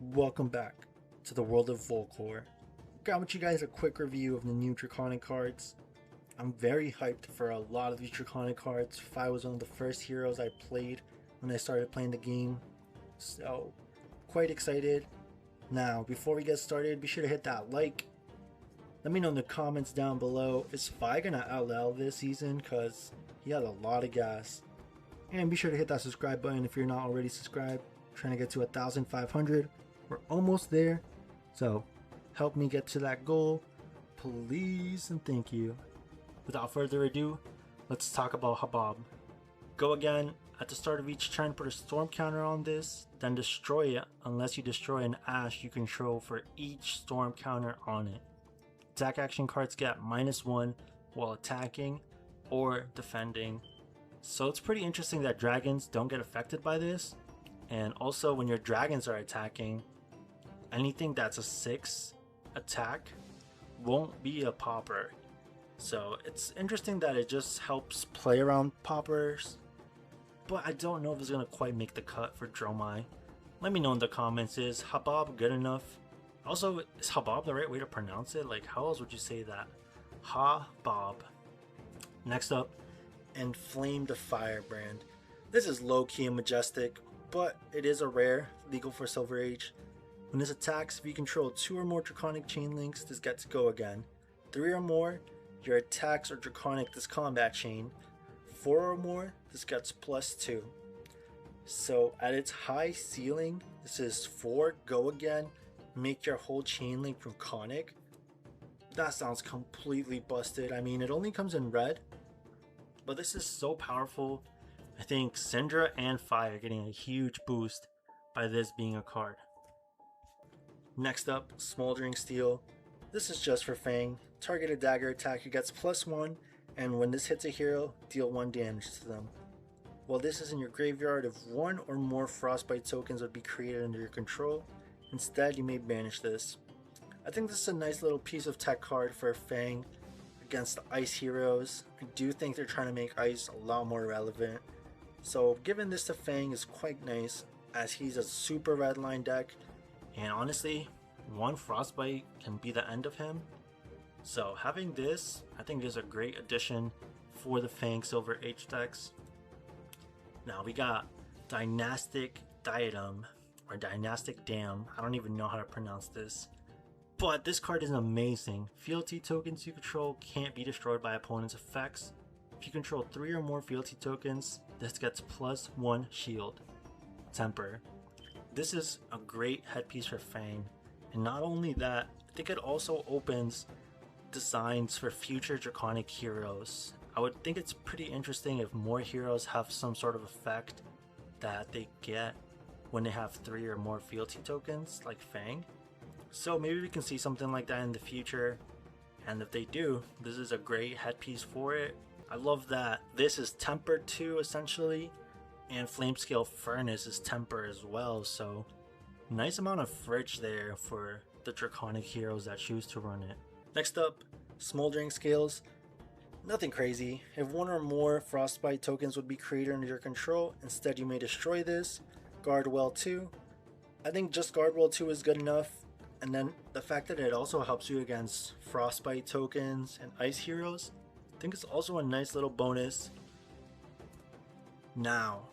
Welcome back to the world of Volcor. Got with you guys a quick review of the new Draconic cards. I'm very hyped for a lot of these Draconic cards. Fi was one of the first heroes I played when I started playing the game, so quite excited. Now, before we get started, be sure to hit that like. Let me know in the comments down below, is Fi gonna outlevel this season? Cause he has a lot of gas. And be sure to hit that subscribe button if you're not already subscribed. Trying to get to 1,500. We're almost there, so help me get to that goal, please and thank you. Without further ado, let's talk about Habab. Go again. At the start of each turn, put a storm counter on this, then destroy it unless you destroy an ash you control for each storm counter on it. Attack action cards get -1 while attacking or defending. So it's pretty interesting that dragons don't get affected by this. And also when your dragons are attacking, anything that's a 6 attack won't be a popper. So it's interesting that it just helps play around poppers. But I don't know if it's going to quite make the cut for Dromai. Let me know in the comments, is Habab good enough? Also, is Habab the right way to pronounce it? Like, how else would you say that? Habab. Next up, Enflame the Firebrand. This is low-key and majestic, but it is a rare, legal for Silver Age. When this attacks, if you control 2 or more Draconic chain links, this gets go again. 3 or more, your attacks are Draconic this combat chain. 4 or more, this gets +2. So at its high ceiling, this is 4 go again, make your whole chain link Draconic. That sounds completely busted. I mean, it only comes in red, but this is so powerful. I think Syndra and Fi are getting a huge boost by this being a card. Next up, Smoldering Steel. This is just for Fang. Target a dagger attacker gets +1, and when this hits a hero, deal 1 damage to them. While this is in your graveyard, if 1 or more Frostbite tokens would be created under your control, instead you may banish this. I think this is a nice little piece of tech card for Fang against the ice heroes. I do think they're trying to make ice a lot more relevant. So giving this to Fang is quite nice, as he's a super red line deck, and honestly, 1 Frostbite can be the end of him. So having this, I think, is a great addition for the Fang Silver Age decks. Now we got Dynastic Diadem, or Dynastic Dam. I don't even know how to pronounce this. But this card is amazing. Fealty tokens you control can't be destroyed by opponent's effects. If you control 3 or more fealty tokens, this gets +1 shield. Temper. This is a great headpiece for Fang, and not only that, I think it also opens designs for future Draconic heroes. I would think it's pretty interesting if more heroes have some sort of effect that they get when they have 3 or more fealty tokens like Fang. So maybe we can see something like that in the future, and if they do, this is a great headpiece for it. I love that this is tempered too, essentially, and Flamescale Furnace is temper as well, so nice amount of fridge there for the Draconic heroes that choose to run it. Next up, Smoldering Scales. Nothing crazy. If 1 or more Frostbite tokens would be created under your control, instead you may destroy this. Guardwell 2. I think just Guardwell 2 is good enough, and then the fact that it also helps you against Frostbite tokens and ice heroes, I think it's also a nice little bonus. Now,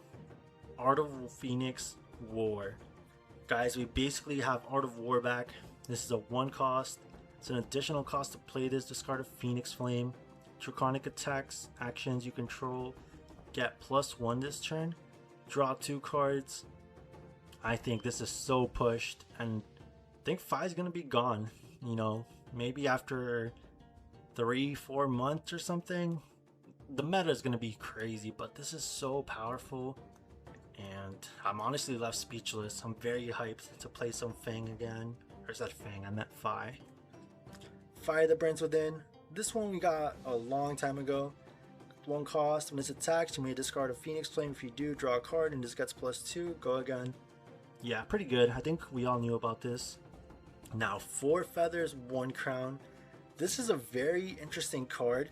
Art of Phoenix War. Guys, we basically have Art of War back. This is a 1 cost. It's an additional cost to play this. Discard a Phoenix Flame. Draconic attacks, actions you control get +1 this turn. Draw 2 cards. I think this is so pushed, and I think Fi is going to be gone. You know, maybe after 3-4 months or something. The meta is going to be crazy, but this is so powerful, and I'm honestly left speechless. I'm very hyped to play some Fang again. Or is that Fang? I meant Fi. Fire the Burns Within. This one we got a long time ago. 1 cost. When this attacks, you may discard a Phoenix Flame. If you do, draw a card, and this gets +2. Go again. Yeah, pretty good. I think we all knew about this. Now, 4 feathers, 1 crown. This is a very interesting card.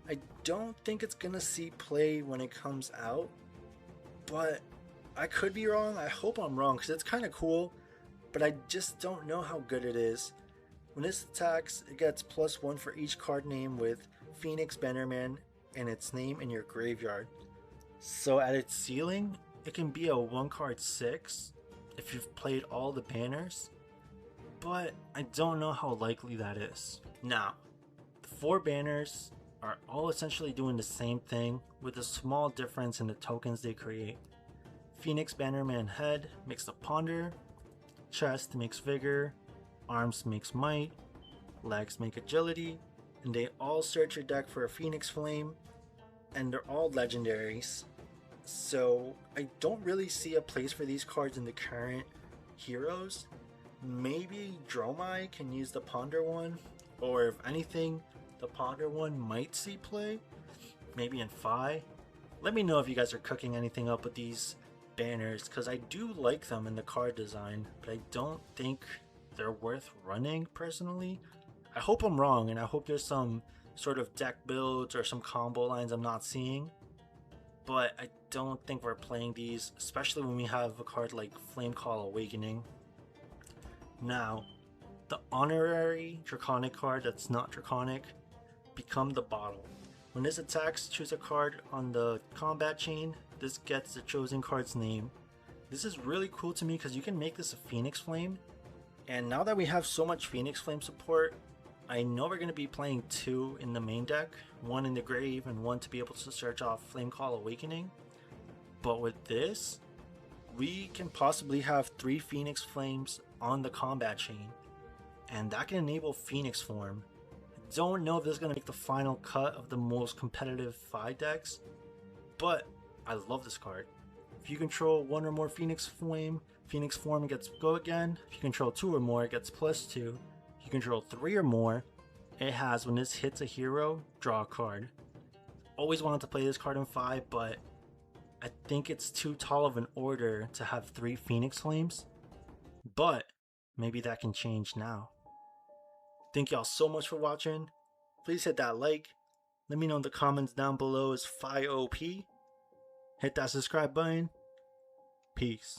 I don't think it's gonna see play when it comes out, but I could be wrong. I hope I'm wrong, because it's kind of cool. but I just don't know how good it is. When this attacks, it gets +1 for each card name with Phoenix Bannerman and its name in your graveyard. So at its ceiling, it can be a 1-card 6 if you've played all the banners, but I don't know how likely that is. Now, the 4 banners are all essentially doing the same thing with a small difference in the tokens they create. Phoenix Bannerman head makes the Ponder, chest makes Vigor, arms makes Might, legs make Agility, and they all search your deck for a Phoenix Flame, and they're all legendaries. So I don't really see a place for these cards in the current heroes. Maybe Dromai can use the Ponder one, or if anything, the Ponder one might see play, maybe in Fi. Let me know if you guys are cooking anything up with these banners, because I do like them in the card design, but I don't think they're worth running personally. I hope I'm wrong, and I hope there's some sort of deck builds or some combo lines I'm not seeing, but I don't think we're playing these, especially when we have a card like Flamecall Awakening. Now, the honorary Draconic card that's not Draconic, Become the Bottle. When this attacks, choose a card on the combat chain. This gets the chosen card's name. This is really cool to me because you can make this a Phoenix Flame. And now that we have so much Phoenix Flame support, I know we're going to be playing 2 in the main deck. 1 in the grave and 1 to be able to search off Flamecall Awakening. But with this, we can possibly have 3 Phoenix Flames on the combat chain. And that can enable Phoenix Form. Don't know if this is going to make the final cut of the most competitive Fi decks, but I love this card. If you control 1 or more Phoenix Flame, Phoenix Form gets Go Again. If you control 2 or more, it gets +2. If you control 3 or more, it has, when this hits a hero, draw a card. Always wanted to play this card in Fi, but I think it's too tall of an order to have 3 Phoenix Flames, but maybe that can change now. Thank y'all so much for watching. Please hit that like. Let me know in the comments down below, is Fi OP? Hit that subscribe button. Peace.